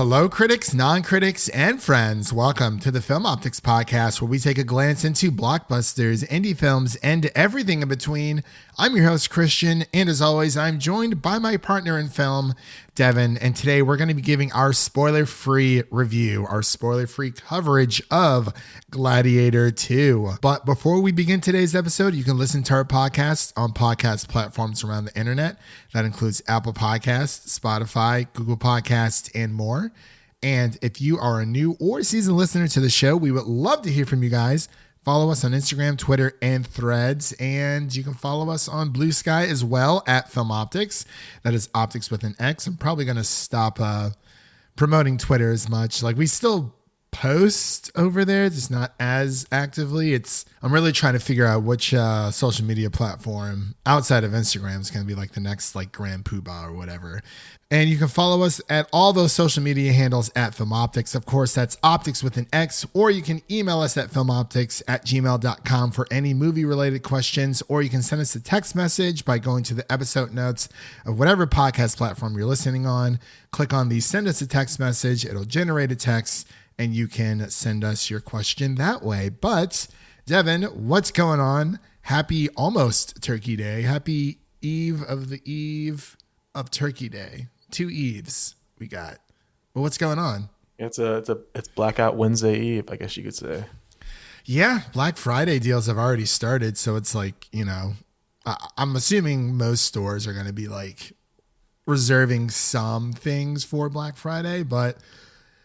Hello, critics, non-critics, and friends. Welcome to the Film Optix podcast, where we take a glance into blockbusters, indie films, and everything in between. I'm your host, Christian, and as always, I'm joined by my partner in film, Devin, and today we're going to be giving our spoiler-free review, our spoiler-free coverage of Gladiator 2. But before we begin today's episode, you can listen to our podcast on podcast platforms around the internet. That includes Apple Podcasts, Spotify, Google Podcasts, and more. And if you are a new or seasoned listener to the show, we would love to hear from you guys. Follow us on Instagram, Twitter, and Threads. And you can follow us on Blue Sky as well at Film Optix. That is Optix with an X. I'm probably going to stop promoting Twitter as much. Like, we still post over there, just not as actively. I'm really trying to figure out which social media platform outside of Instagram is going to be like the next like grand poobah or whatever. And you can follow us at all those social media handles at Film Optix. Of course, that's Optix with an X, or you can email us at filmoptix@gmail.com for any movie related questions, or you can send us a text message by going to the episode notes of whatever podcast platform you're listening on. Click on the send us a text message. It'll generate a text and you can send us your question that way. But Devin, what's going on? Happy almost Turkey Day. Happy eve of Turkey Day. 2 Eves we got. Well, what's going on? It's Blackout Wednesday Eve, I guess you could say. Yeah, Black Friday deals have already started, so it's like, you know, I'm assuming most stores are going to be like reserving some things for Black Friday, but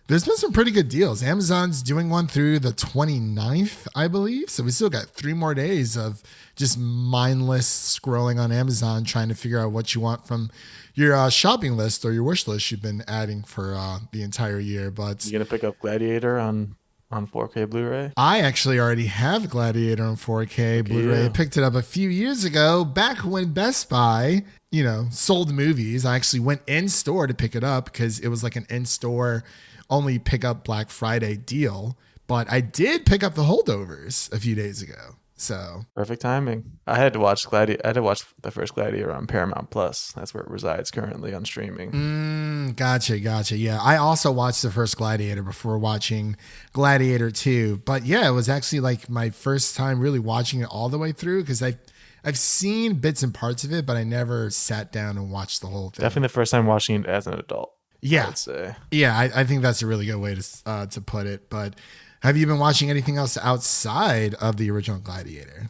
there's been some pretty good deals. Amazon's doing one through the 29th, I believe. So we still got 3 more days of just mindless scrolling on Amazon, trying to figure out what you want from your shopping list or your wish list you've been adding for the entire year. But you gonna pick up Gladiator on 4K Blu-ray? I actually already have Gladiator on 4K Blu-ray. Yeah. I picked it up a few years ago, back when Best Buy, you know, sold movies. I actually went in store to pick it up because it was like an in-store only pick up Black Friday deal. But I did pick up The Holdovers a few days ago. So Perfect timing. I had to watch the first Gladiator on Paramount Plus. That's where it resides currently on streaming. Gotcha. Yeah, I also watched the first Gladiator before watching Gladiator 2. But yeah, it was actually like my first time really watching it all the way through because I've seen bits and parts of it, but I never sat down and watched the whole thing. Definitely the first time watching it as an adult. Yeah, I would say. Yeah, I think that's a really good way to put it. But have you been watching anything else outside of the original Gladiator?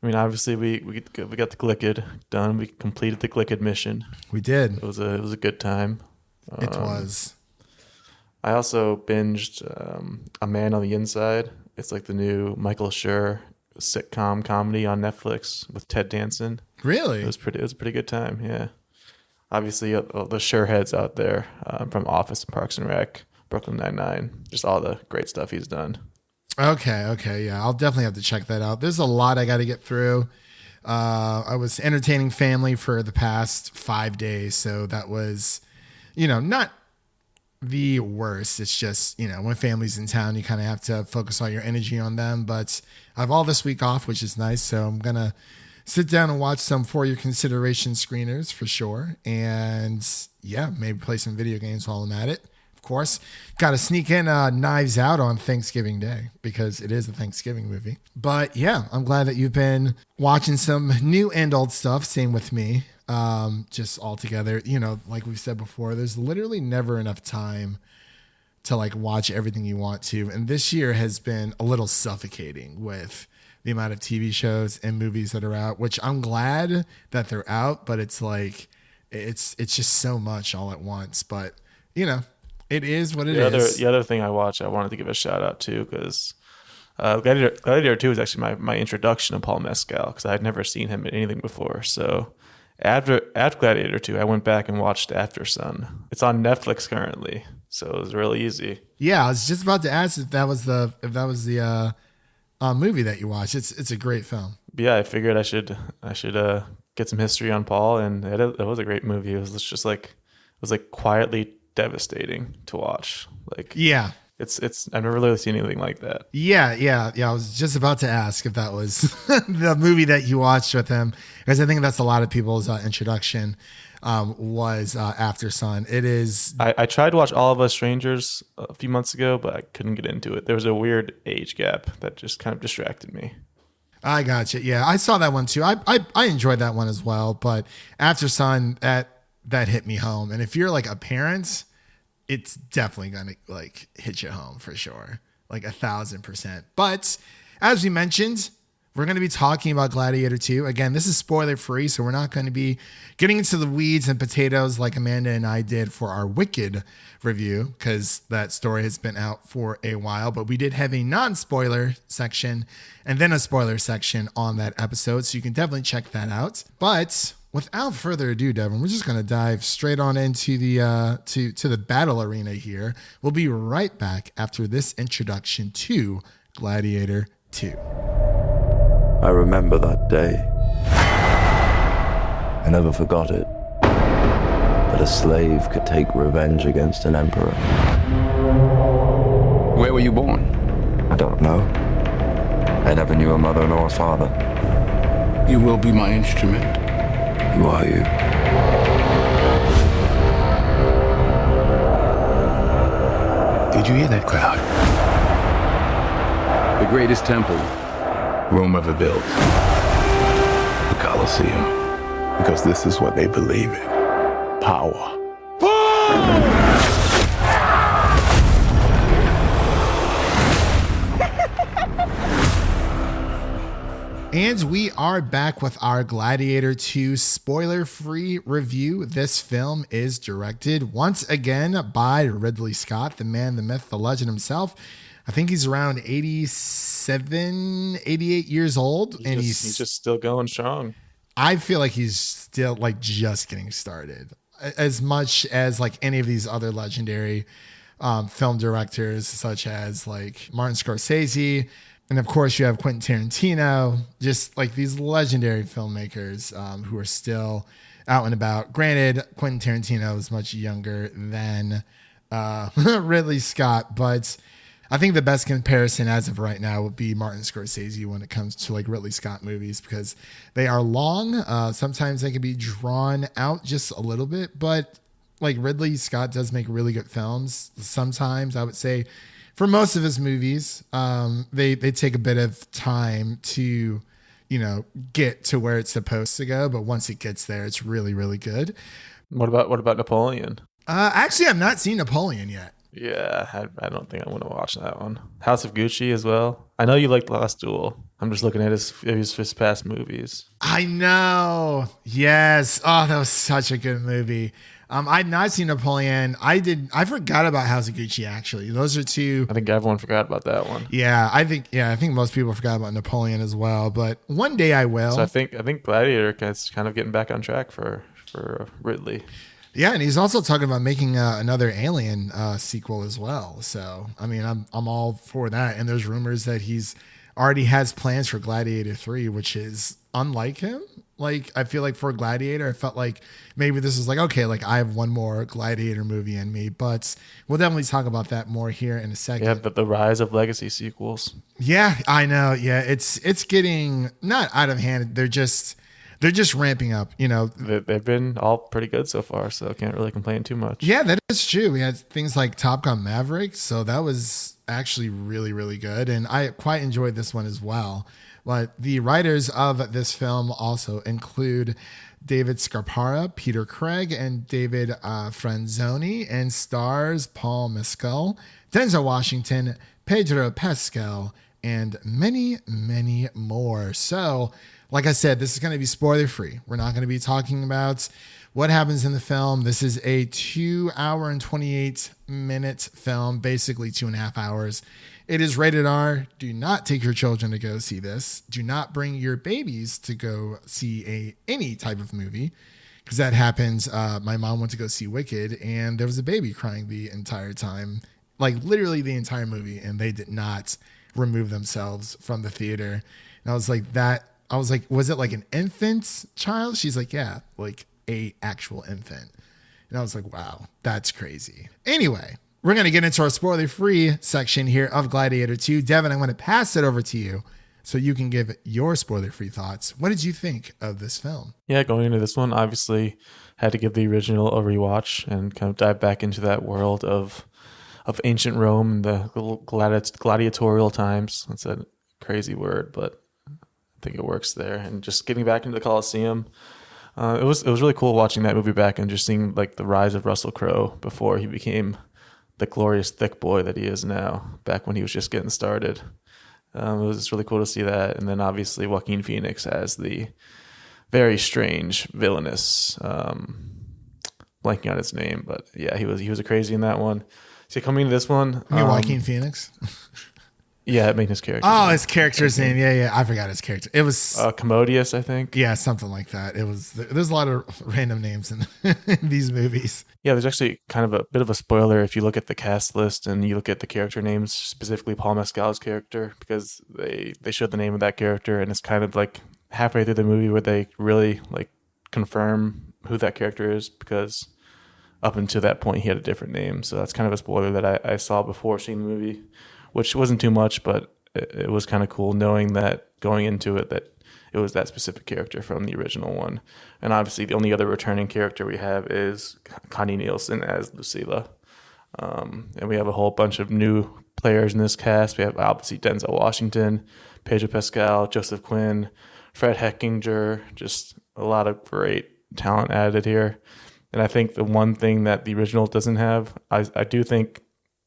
I mean, obviously we got the Glickid done. We completed the Glickid mission. We did. It was a good time. It was. I also binged A Man on the Inside. It's like the new Michael Schur sitcom comedy on Netflix with Ted Danson. Really? It was a pretty good time. Yeah. Obviously, the Schur heads out there from Office and Parks and Rec, Brooklyn Nine-Nine, just all the great stuff he's done. Okay, yeah, I'll definitely have to check that out. There's a lot I got to get through. I was entertaining family for the past 5 days, so that was, you know, not the worst. It's just, you know, when family's in town, you kind of have to focus all your energy on them. But I have all this week off, which is nice, so I'm going to sit down and watch some for your consideration screeners for sure. And yeah, maybe play some video games while I'm at it. Of course, got to sneak in Knives Out on Thanksgiving Day because it is a Thanksgiving movie. But yeah, I'm glad that you've been watching some new and old stuff. Same with me. Just all together, you know, like we've said before, there's literally never enough time to like watch everything you want to. And this year has been a little suffocating with the amount of TV shows and movies that are out, which I'm glad that they're out, but it's like, it's just so much all at once. But, you know, it is what it is. The other thing I watched, I wanted to give a shout out to because Gladiator 2 is actually my introduction to Paul Mescal because I had never seen him in anything before. So after Gladiator 2, I went back and watched After Sun. It's on Netflix currently, so it was really easy. Yeah, I was just about to ask if that was the movie that you watched. It's a great film. Yeah, I figured I should get some history on Paul, and it was a great movie. It was quietly devastating to watch. Like, yeah, It's I've never really seen anything like that. Yeah. I was just about to ask if that was the movie that you watched with him, because I think that's a lot of people's introduction was After Sun. It is. I tried to watch All of Us Strangers a few months ago, but I couldn't get into it. There was a weird age gap that just kind of distracted me. I gotcha. Yeah, I saw that one too. I enjoyed that one as well. But After Sun, that hit me home. And if you're like a parent, it's definitely gonna like hit you home for sure, like 1,000%. But as we mentioned, we're going to be talking about Gladiator 2. Again, this is spoiler free, so we're not going to be getting into the weeds and potatoes like Amanda and I did for our Wicked review, because that story has been out for a while. But we did have a non-spoiler section and then a spoiler section on that episode, so you can definitely check that out. But without further ado, Devin, we're just going to dive straight on into the to the battle arena here. We'll be right back after this introduction to Gladiator 2. I remember that day. I never forgot it. That a slave could take revenge against an emperor. Where were you born? I don't know. I never knew a mother nor a father. You will be my instrument. Who are you? Did you hear that crowd? The greatest temple Rome ever built. The Colosseum. Because this is what they believe in. Power. And we are back with our Gladiator 2 spoiler-free review. This film is directed once again by Ridley Scott, the man, the myth, the legend himself. I think he's around 87, 88 years old. He's just still going strong. I feel like he's still like just getting started, as much as like any of these other legendary film directors, such as like Martin Scorsese. And of course you have Quentin Tarantino, just like these legendary filmmakers who are still out and about. Granted, Quentin Tarantino is much younger than Ridley Scott, but I think the best comparison as of right now would be Martin Scorsese when it comes to like Ridley Scott movies, because they are long. Sometimes they can be drawn out just a little bit, but like Ridley Scott does make really good films. Sometimes I would say for most of his movies, they take a bit of time to, get to where it's supposed to go. But once it gets there, it's really, really good. What about Napoleon? Actually, I've not seen Napoleon yet. Yeah, I don't think I want to watch that one. House of Gucci as well. I know you like The Last Duel. I'm just looking at his past movies. I know. Yes. Oh, that was such a good movie. I'd not seen Napoleon. I forgot about House of Gucci, actually. Those are two. I think everyone forgot about that one. Yeah, I think most people forgot about Napoleon as well. But one day I will. So I think Gladiator is kind of getting back on track for Ridley. Yeah, and he's also talking about making another Alien sequel as well. So, I mean, I'm all for that. And there's rumors that he's already has plans for Gladiator 3, which is unlike him. Like, I feel like for Gladiator, I felt like maybe this is like, okay, like I have one more Gladiator movie in me. But we'll definitely talk about that more here in a second. Yeah, the rise of legacy sequels. Yeah, I know. Yeah, it's getting not out of hand. They're just ramping up, They've been all pretty good so far, so I can't really complain too much. Yeah, that is true. We had things like Top Gun Maverick, so that was actually really, really good. And I quite enjoyed this one as well. But the writers of this film also include David Scarpara, Peter Craig, and David Franzoni, and stars Paul Mescal, Denzel Washington, Pedro Pascal, and many, many more. So, like I said, this is going to be spoiler free. We're not going to be talking about what happens in the film. This is a 2 hour and 28 minute film, basically 2.5 hours. It is rated R. Do not take your children to go see this. Do not bring your babies to go see any type of movie, because that happens. My mom went to go see Wicked, and there was a baby crying the entire time, like literally the entire movie, and they did not remove themselves from the theater. And I was like, was it like an infant child? She's like, yeah, like a actual infant. And I was like, wow, that's crazy. Anyway, we're going to get into our spoiler-free section here of Gladiator 2. Devin, I'm going to pass it over to you so you can give your spoiler-free thoughts. What did you think of this film? Yeah, going into this one, obviously had to give the original a rewatch and kind of dive back into that world of ancient Rome and the gladiatorial times. That's a crazy word, but I think it works there. And just getting back into the Colosseum, it was really cool watching that movie back and just seeing like the rise of Russell Crowe before he became the glorious thick boy that he is now, back when he was just getting started. It was really cool to see that. And then obviously Joaquin Phoenix as the very strange, villainous, blanking on his name, but yeah, he was a crazy in that one. So coming into this one, You mean Joaquin Phoenix? yeah, it made his character. Oh, his character's name. Yeah. I forgot his character. It was Commodious, I think. Yeah, something like that. There's a lot of random names in, in these movies. Yeah, there's actually kind of a bit of a spoiler if you look at the cast list and you look at the character names, specifically Paul Mescal's character, because they showed the name of that character, and it's kind of like halfway through the movie where they really like confirm who that character is, because up until that point he had a different name. So that's kind of a spoiler that I saw before seeing the movie, which wasn't too much, but it was kind of cool knowing that going into it that it was that specific character from the original one. And obviously the only other returning character we have is Connie Nielsen as Lucilla. And we have a whole bunch of new players in this cast. We have obviously Denzel Washington, Pedro Pascal, Joseph Quinn, Fred Heckinger, just a lot of great talent added here. And I think the one thing that the original doesn't have, I do think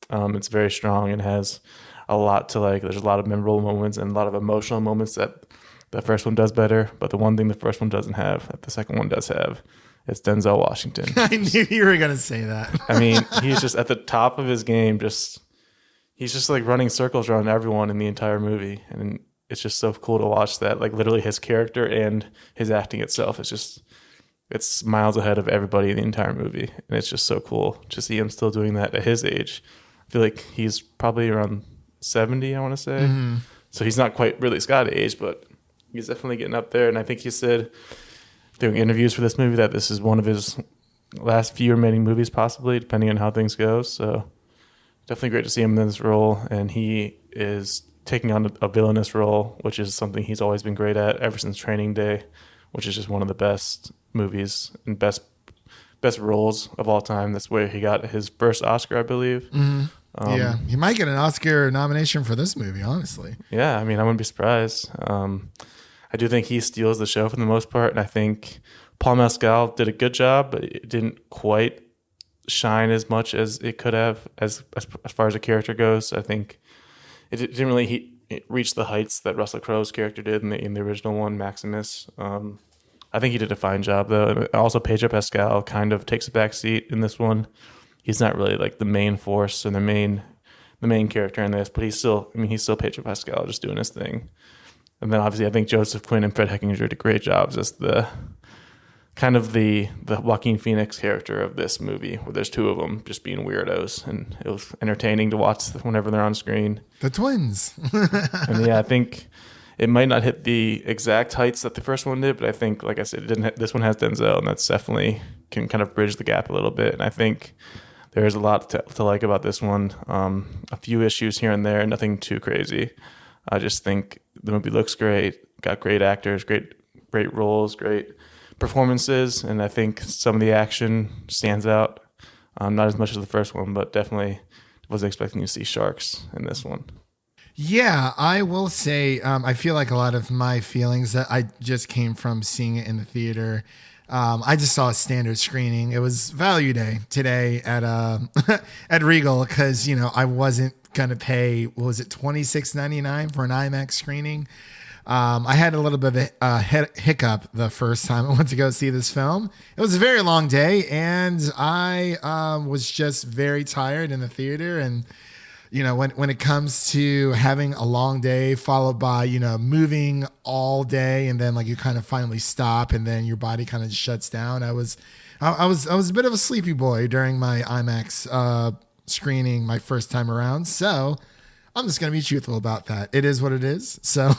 it's very strong and has a lot to like. There's a lot of memorable moments and a lot of emotional moments that the first one does better. But the one thing the first one doesn't have, that the second one does have, is Denzel Washington. I knew you were going to say that. I mean, he's just at the top of his game. He's just like running circles around everyone in the entire movie. And it's just so cool to watch that. Like literally his character and his acting itself is just... it's miles ahead of everybody in the entire movie. And it's just so cool to see him still doing that at his age. I feel like he's probably around 70, I want to say. Mm-hmm. So he's not quite Ridley Scott age, but he's definitely getting up there. And I think he said doing interviews for this movie that this is one of his last few remaining movies, possibly, depending on how things go. So definitely great to see him in this role. And he is taking on a villainous role, which is something he's always been great at ever since Training Day, which is just one of the best movies and best roles of all time. That's where he got his first Oscar, I believe. Mm-hmm. Yeah, he might get an Oscar nomination for this movie, honestly. Yeah, I mean, I wouldn't be surprised. I do think he steals the show for the most part, and I think Paul Mescal did a good job, but it didn't quite shine as much as it could have as far as a character goes. I think it didn't really reach the heights that Russell Crowe's character did in the original one, Maximus. I think he did a fine job, though. And also, Pedro Pascal kind of takes a back seat in this one. He's not really like the main force and the main character in this, but he's still Pedro Pascal just doing his thing. And then obviously, I think Joseph Quinn and Fred Heckinger did great jobs as the Joaquin Phoenix character of this movie, where there's two of them just being weirdos, and it was entertaining to watch whenever they're on screen. The twins. And yeah, I think it might not hit the exact heights that the first one did, but I think, like I said, this one has Denzel, and that's definitely can kind of bridge the gap a little bit. And I think there's a lot to like about this one. A few issues here and there, nothing too crazy. I just think the movie looks great, got great actors, great roles, great performances, and I think some of the action stands out. Not as much as the first one, but definitely was expecting to see sharks in this one. Yeah, I will say I feel like a lot of my feelings that I just came from seeing it in the theater. I just saw a standard screening. It was Value Day today at at Regal, because I wasn't gonna pay, what was it, $26.99 for an IMAX screening. I had a little bit of a hiccup the first time I went to go see this film. It was a very long day, and I was just very tired in the theater. And when it comes to having a long day followed by moving all day, and then like you kind of finally stop, and then your body kind of shuts down. I was a bit of a sleepy boy during my IMAX screening my first time around. So I'm just going to be truthful about that. It is what it is. So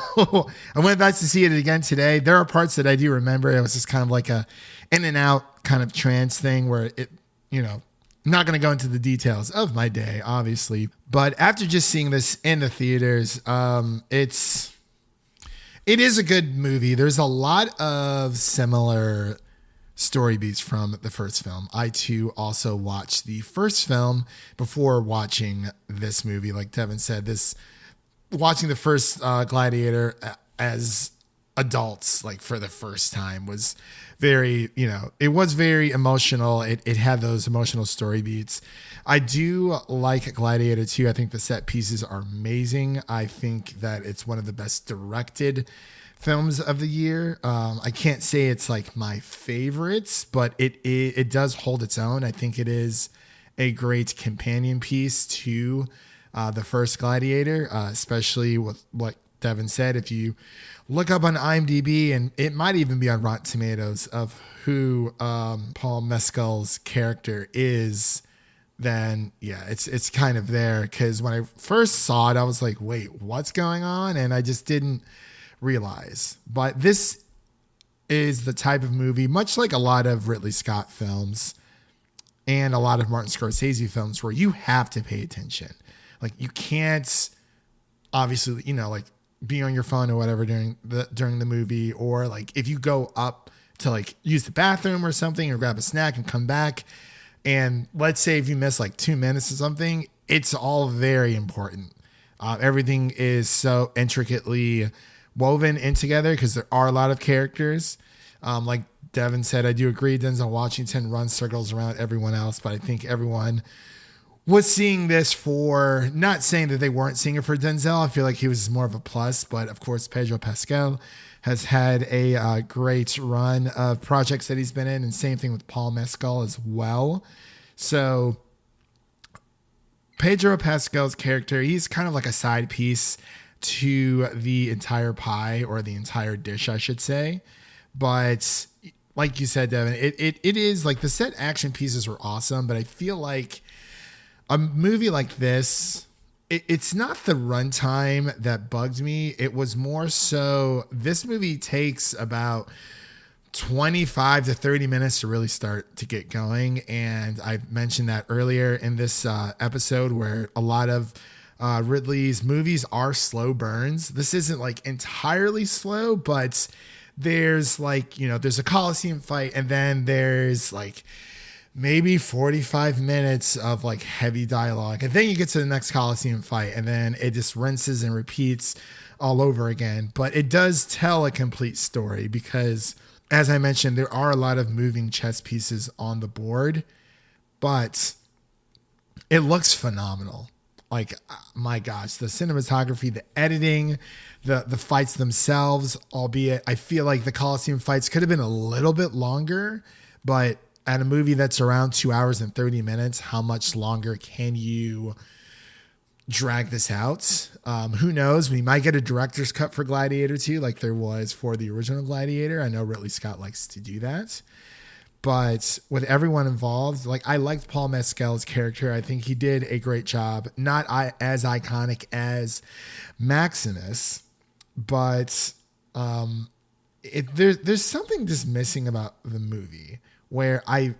I went back to see it again today. There are parts that I do remember. It was just kind of like a in and out kind of trance thing where it I'm not going to go into the details of my day, obviously, but after just seeing this in the theaters, it is a good movie. There's a lot of similar story beats from the first film. I too also watched the first film before watching this movie. Like Devin said, watching the first Gladiator as adults, like for the first time, was very, it was very emotional. It had those emotional story beats. I do like Gladiator 2. I think the set pieces are amazing. I think that it's one of the best directed films of the year. I can't say it's like my favorites, but it does hold its own. I think it is a great companion piece to the first Gladiator, especially with what Devin said. If you look up on IMDb, and it might even be on Rotten Tomatoes, of who Paul Mescal's character is, then yeah, it's kind of there. Because when I first saw it, I was like, wait, what's going on? And I just didn't realize. But this is the type of movie, much like a lot of Ridley Scott films and a lot of Martin Scorsese films, where you have to pay attention. Like, you can't obviously, like, be on your phone or whatever during the movie, or like if you go up to like use the bathroom or something, or grab a snack and come back, and let's say if you miss like 2 minutes or something, it's all very important. Everything is so intricately woven in together because there are a lot of characters. Like Devin said, I do agree, Denzel Washington runs circles around everyone else, but I think everyone was seeing this for, not saying that they weren't seeing it for Denzel. I feel like he was more of a plus, but of course, Pedro Pascal has had a great run of projects that he's been in, and same thing with Paul Mescal as well. So Pedro Pascal's character, he's kind of like a side piece to the entire pie, or the entire dish, I should say. But like you said, Devin, it is like the set action pieces were awesome, but I feel like a movie like this, it's not the runtime that bugged me. It was more so this movie takes about 25 to 30 minutes to really start to get going. And I mentioned that earlier in this episode, where a lot of Ridley's movies are slow burns. This isn't like entirely slow, but there's like, there's a Colosseum fight, and then there's like maybe 45 minutes of like heavy dialogue. And then you get to the next Colosseum fight, and then it just rinses and repeats all over again. But it does tell a complete story because, as I mentioned, there are a lot of moving chess pieces on the board, but it looks phenomenal. Like, my gosh, the cinematography, the editing, the fights themselves, albeit I feel like the Colosseum fights could have been a little bit longer, but at a movie that's around 2 hours and 30 minutes, how much longer can you drag this out? Who knows? We might get a director's cut for Gladiator 2 like there was for the original Gladiator. I know Ridley Scott likes to do that. But with everyone involved, like, I liked Paul Mescal's character. I think he did a great job. Not as iconic as Maximus, but there's something just missing about the movie, where I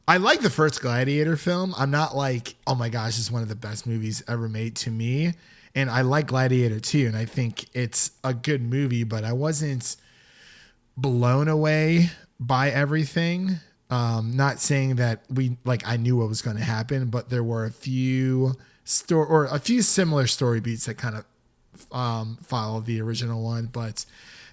like the first Gladiator film. I'm not like, oh my gosh, it's one of the best movies ever made to me. And I like Gladiator 2, and I think it's a good movie, but I wasn't blown away by everything. Not saying that I knew what was going to happen, but there were a few similar story beats that kind of follow the original one. But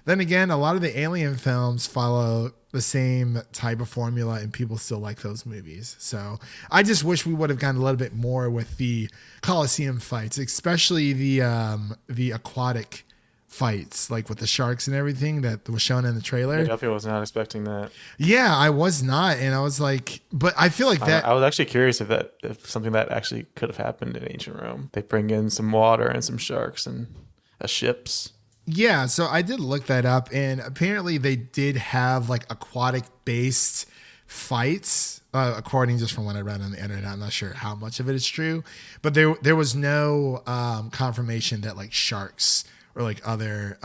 then again, a lot of the Alien films follow the same type of formula, and people still like those movies. So I just wish we would have gone a little bit more with the Colosseum fights, especially the aquatic fights, like with the sharks and everything that was shown in the trailer. I definitely was not expecting that. Yeah, I was not, and I was like, but I feel like that. I was actually curious if something that actually could have happened in ancient Rome. They bring in some water and some sharks and ships. Yeah, so I did look that up, and apparently they did have like aquatic based fights, according just from what I read on the internet. I'm not sure how much of it is true, but there was no confirmation that like sharks or like other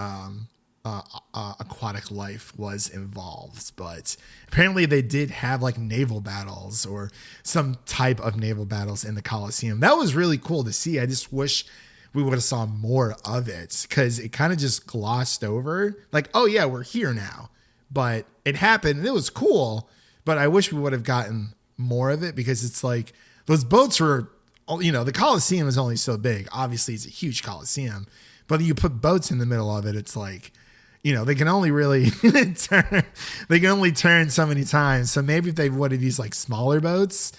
aquatic life was involved. But apparently they did have like naval battles or some type of naval battles in the Colosseum. That was really cool to see. I just wish we would have saw more of it, because it kind of just glossed over. Like, oh yeah, we're here now. But it happened and it was cool. But I wish we would have gotten more of it, because it's like those boats were, the Colosseum is only so big. Obviously, it's a huge Colosseum. But you put boats in the middle of it, it's like, they can only really turn so many times. So maybe if they would have used like smaller boats,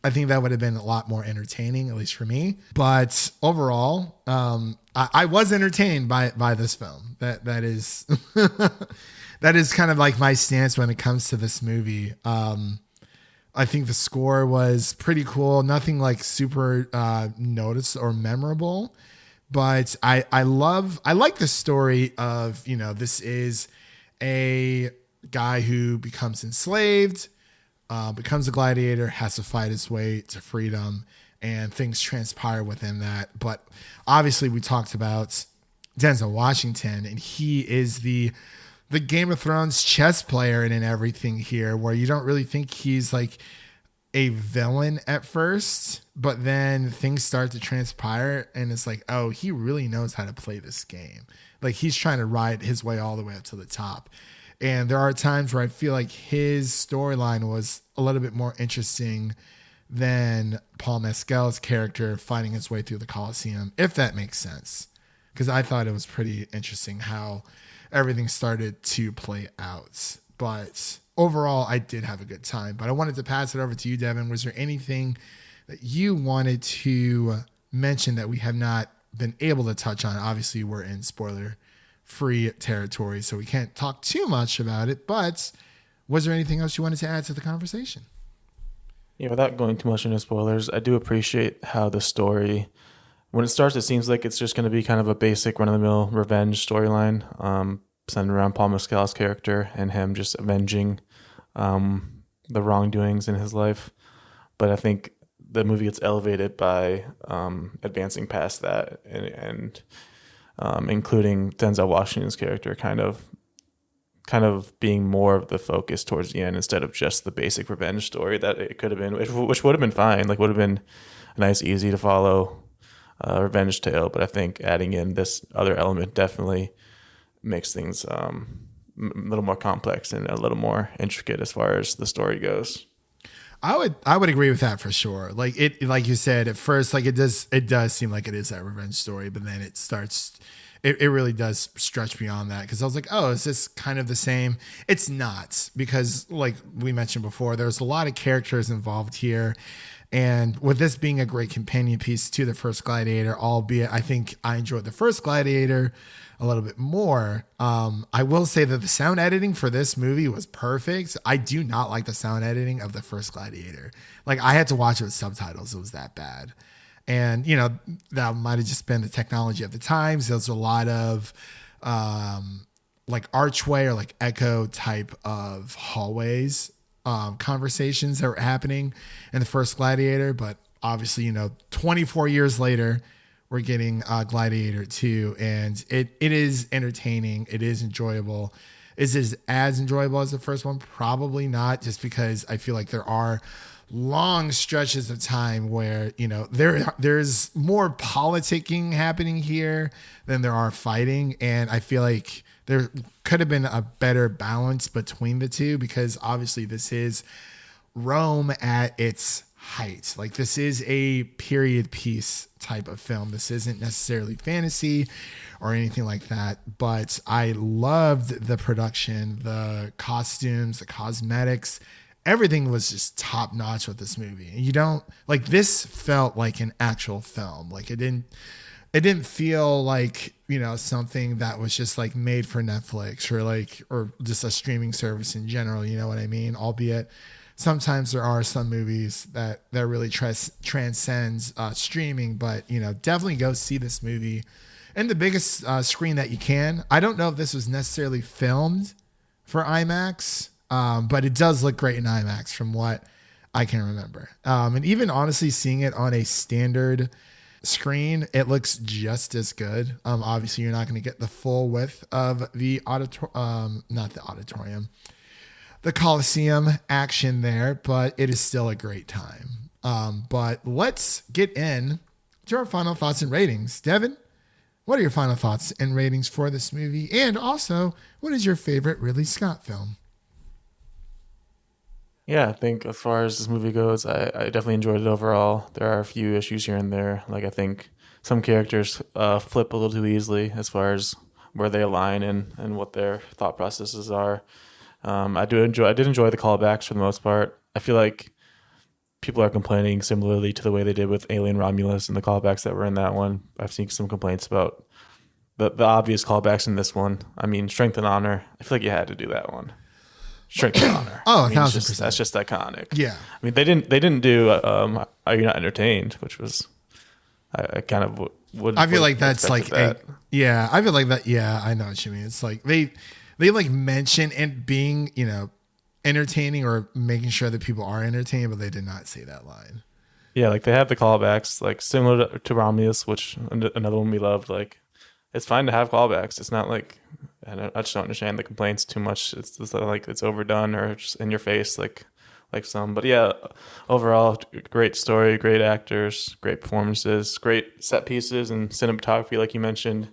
I think that would have been a lot more entertaining, at least for me. But overall, I was entertained by this film. That is that is kind of like my stance when it comes to this movie. I think the score was pretty cool. Nothing like super noticed or memorable. But I like the story of, this is a guy who becomes enslaved, becomes a gladiator, has to fight his way to freedom, and things transpire within that. But obviously we talked about Denzel Washington, and he is the Game of Thrones chess player and everything here, where you don't really think he's like a villain at first, but then things start to transpire and it's like, oh, he really knows how to play this game. Like, he's trying to ride his way all the way up to the top. And there are times where I feel like his storyline was a little bit more interesting than Paul Mescal's character fighting his way through the Colosseum, if that makes sense. Because I thought it was pretty interesting how everything started to play out. But overall, I did have a good time. But I wanted to pass it over to you, Devin. Was there anything that you wanted to mention that we have not been able to touch on? Obviously, we're in spoiler-free territory, so we can't talk too much about it. But was there anything else you wanted to add to the conversation? Yeah, without going too much into spoilers, I do appreciate how the story, when it starts, it seems like it's just going to be kind of a basic run-of-the-mill revenge storyline, centered around Paul Mescal's character and him just avenging the wrongdoings in his life. But I think the movie gets elevated by advancing past that and including Denzel Washington's character kind of being more of the focus towards the end, instead of just the basic revenge story that it could have been, which would have been fine. Like, would have been a nice, easy to follow revenge tale. But I think adding in this other element definitely makes things a little more complex and a little more intricate as far as the story goes. I would agree with that for sure. Like you said, at first, like it does seem like it is that revenge story, but then it really does stretch beyond that. Cause I was like, oh, is this kind of the same? It's not, because like we mentioned before, there's a lot of characters involved here. And with this being a great companion piece to the first Gladiator, albeit I think I enjoyed the first Gladiator a little bit more. I will say that the sound editing for this movie was perfect. I do not like the sound editing of the first Gladiator. Like, I had to watch it with subtitles. It was that bad. And, that might have just been the technology of the times. There's a lot of like archway or like echo type of hallways, conversations that were happening in the first Gladiator. But obviously, 24 years later, we're getting Gladiator 2, and it is entertaining. It is enjoyable. Is it as enjoyable as the first one? Probably not, just because I feel like there are long stretches of time where, there's more politicking happening here than there are fighting. And I feel like there could have been a better balance between the two, because obviously this is Rome at its height. Like, this is a period piece type of film. This isn't necessarily fantasy or anything like that, but I loved the production, the costumes, the cosmetics. Everything was just top notch with this movie. And this felt like an actual film. Like, it didn't feel like, something that was just like made for Netflix or just a streaming service in general. You know what I mean? Albeit sometimes there are some movies that really transcends streaming, but definitely go see this movie in the biggest screen that you can. I don't know if this was necessarily filmed for IMAX, but it does look great in IMAX from what I can remember. And even honestly seeing it on a standard screen, it looks just as good. Obviously, you're not going to get the full width of the the Colosseum action there, but it is still a great time. But let's get in to our final thoughts and ratings. Devin, what are your final thoughts and ratings for this movie? And also, what is your favorite Ridley Scott film? Yeah, I think as far as this movie goes, I definitely enjoyed it overall. There are a few issues here and there. Like I think some characters flip a little too easily as far as where they align and what their thought processes are. I did enjoy the callbacks for the most part. I feel like people are complaining similarly to the way they did with Alien Romulus and the callbacks that were in that one. I've seen some complaints about the obvious callbacks in this one. I mean, Strength and Honor. I feel like you had to do that one. Strength and Honor. Oh, I mean, 1,000%. That's just iconic. Yeah. I mean, they didn't do Are You Not Entertained, which was I kind of would. I feel like that's like that. I feel like that. Yeah, I know what you mean. It's like they like mention it being, entertaining or making sure that people are entertained, but they did not say that line. Yeah, like they have the callbacks, like similar to Romulus, which another one we loved. Like, it's fine to have callbacks. It's not like I just don't understand the complaints too much. It's just like it's overdone or just in your face, like some. But yeah, overall, great story, great actors, great performances, great set pieces and cinematography, like you mentioned.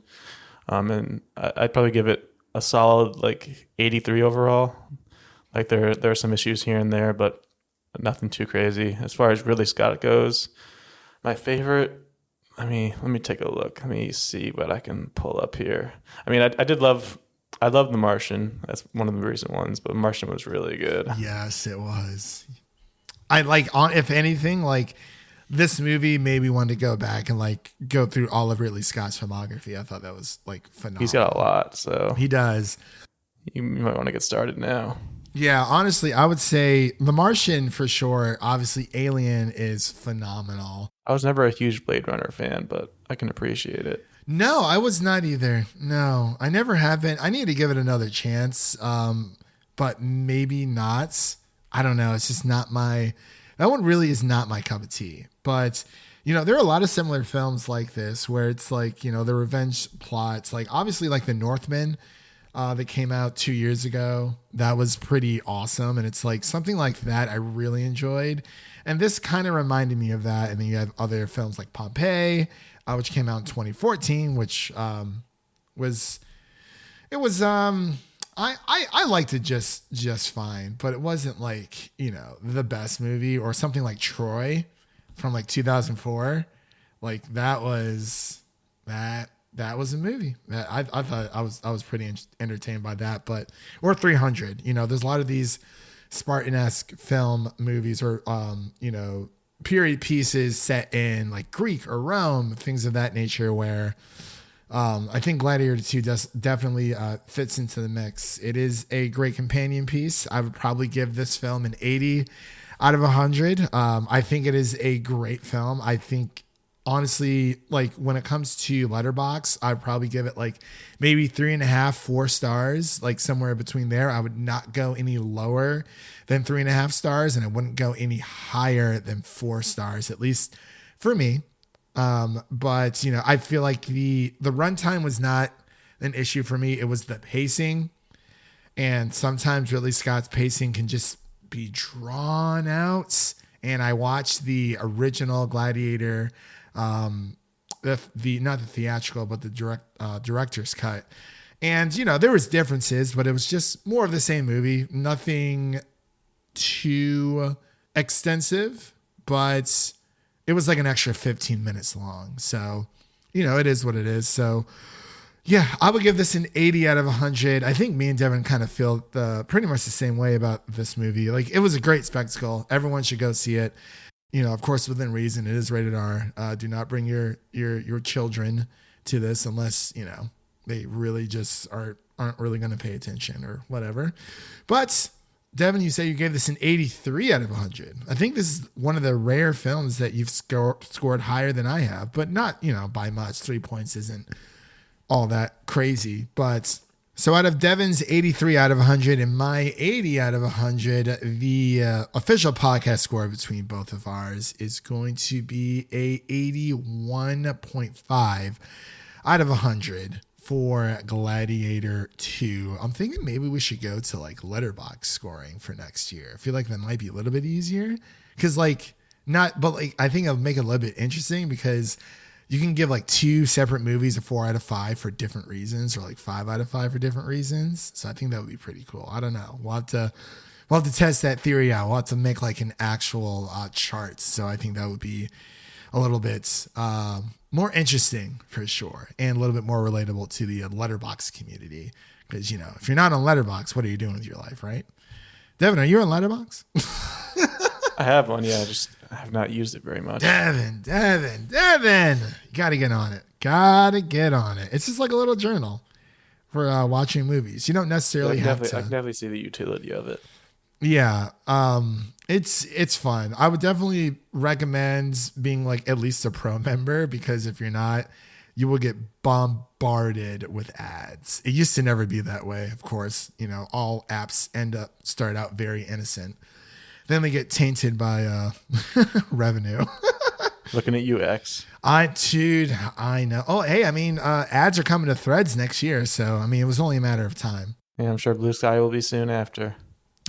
And I'd probably give it a solid like 83 overall. Like there are some issues here and there, but nothing too crazy. As far as Ridley Scott goes, my favorite. I mean, let me take a look. Let me see what I can pull up here. I mean, I love The Martian. That's one of the recent ones, but Martian was really good. Yes, it was. I if anything, like this movie made me want to go back and like go through all of Ridley Scott's filmography. I thought that was like phenomenal. He's got a lot, so he does. You might want to get started now. Yeah, honestly, I would say The Martian for sure. Obviously, Alien is phenomenal. I was never a huge Blade Runner fan, but I can appreciate it. No, I was not either. No, I never have been. I need to give it another chance, but maybe not. I don't know. It's just not that one really is not my cup of tea. But, there are a lot of similar films like this where it's like, the revenge plots, like obviously like The Northman that came out 2 years ago. That was pretty awesome. And it's like something like that I really enjoyed. And this kind of reminded me of that. And then you have other films like Pompeii, which came out in 2014, which I liked it just fine, but it wasn't like, the best movie. Or something like Troy from like 2004. Like that was a movie that I thought I was pretty entertained by that. Or 300, there's a lot of these Spartan-esque film movies or, period pieces set in like Greek or Rome, things of that nature where I think Gladiator 2 definitely fits into the mix. It is a great companion piece. I would probably give this film an 80 out of 100. I think it is a great film. I think honestly, like when it comes to Letterboxd, I'd probably give it like maybe 3.5, 4 stars, like somewhere between there. I would not go any lower than 3.5 stars, and I wouldn't go any higher than 4 stars, at least for me. But I feel like the runtime was not an issue for me. It was the pacing, and sometimes Ridley Scott's pacing can just be drawn out. And I watched the original Gladiator. Not the theatrical, but the director's cut. And, there was differences, but it was just more of the same movie. Nothing too extensive, but it was like an extra 15 minutes long. So, it is what it is. So yeah, I would give this an 80 out of 100. I think me and Devin kind of feel pretty much the same way about this movie. Like it was a great spectacle. Everyone should go see it. Of course, within reason, it is rated R. Do not bring your children to this unless, they really just aren't really going to pay attention or whatever. But Devin, you say you gave this an 83 out of 100. I think this is one of the rare films that you've scored higher than I have, but not, by much. 3 points isn't all that crazy, but So out of Devin's 83 out of 100 and my 80 out of 100, the official podcast score between both of ours is going to be a 81.5 out of 100 for Gladiator 2. I'm thinking maybe we should go to like letterbox scoring for next year. I feel like that might be a little bit easier because I think it'll make it a little bit interesting because you can give like 2 separate movies a 4 out of 5 for different reasons, or like 5 out of 5 for different reasons. So I think that would be pretty cool. I don't know. We'll have to test that theory out. We'll have to make like an actual chart. So I think that would be a little bit more interesting for sure, and a little bit more relatable to the Letterboxd community. Because if you're not on Letterboxd, what are you doing with your life, right? Devin, are you on Letterboxd? I have one, yeah. I have not used it very much. Devin. You got to get on it. It's just like a little journal for watching movies. You don't necessarily have to. I can definitely see the utility of it. Yeah. It's fun. I would definitely recommend being like at least a pro member, because if you're not, you will get bombarded with ads. It used to never be that way. Of course, all apps start out very innocent. Then they get tainted by revenue. Looking at you, X. I know. Oh, hey, ads are coming to Threads next year. So, it was only a matter of time. Yeah, I'm sure Blue Sky will be soon after.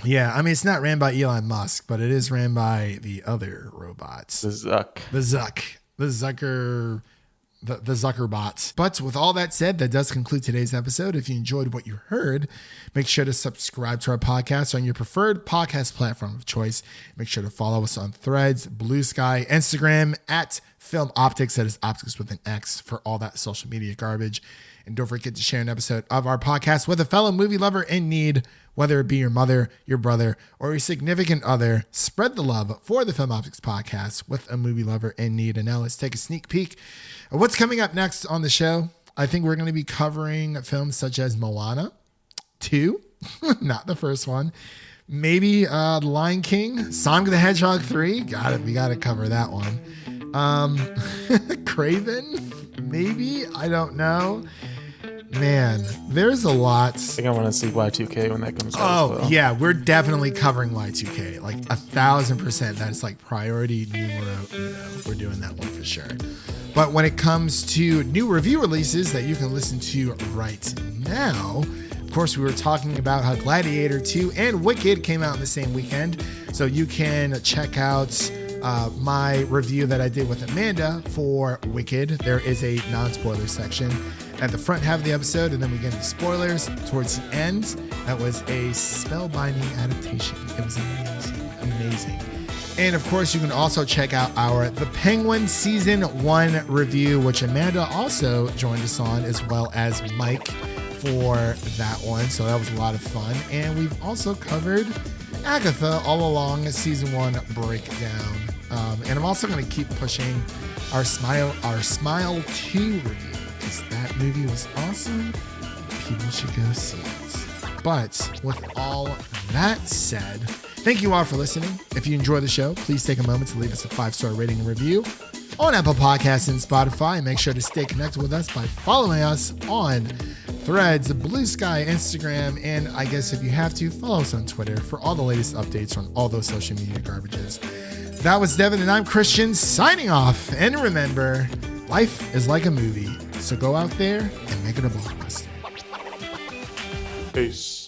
Yeah, it's not ran by Elon Musk, but it is ran by the other robots. The Zuckerbots. But with all that said, that does conclude today's episode. If you enjoyed what you heard, make sure to subscribe to our podcast on your preferred podcast platform of choice. Make sure to follow us on Threads, Blue Sky, Instagram at Film Optix. That is Optix with an X for all that social media garbage. And don't forget to share an episode of our podcast with a fellow movie lover in need, whether it be your mother, your brother, or your significant other. Spread the love for the Film Optix podcast with a movie lover in need. And now let's take a sneak peek at what's coming up next on the show. I think we're going to be covering films such as Moana 2, not the first one. Maybe The Lion King, Sonic the Hedgehog 3. We got to cover that one. Craven, maybe. I don't know. Man, there's a lot. I think I want to see Y2K when that comes out. Oh, as well. Yeah, we're definitely covering Y2K. Like 1,000%. That's like priority numero uno. We're doing that one for sure. But when it comes to new review releases that you can listen to right now, of course, we were talking about how Gladiator 2 and Wicked came out in the same weekend. So you can check out my review that I did with Amanda for Wicked. There is a non-spoiler section at the front half of the episode, and then we get into spoilers towards the end. That was a spellbinding adaptation. It was amazing. And of course, you can also check out our The Penguin Season 1 review, which Amanda also joined us on, as well as Mike for that one. So that was a lot of fun. And we've also covered Agatha all along, Season 1 breakdown. And I'm also going to keep pushing our Smile 2 review, because that movie was awesome. People should go see it. But with all that said, thank you all for listening. If you enjoy the show, please take a moment to leave us a 5-star rating and review on Apple Podcasts and Spotify. And make sure to stay connected with us by following us on Threads, Blue Sky, Instagram, and I guess if you have to, follow us on Twitter for all the latest updates on all those social media garbages. That was Devin, and I'm Christian, signing off. And remember, life is like a movie, so go out there and make it a blockbuster. Peace.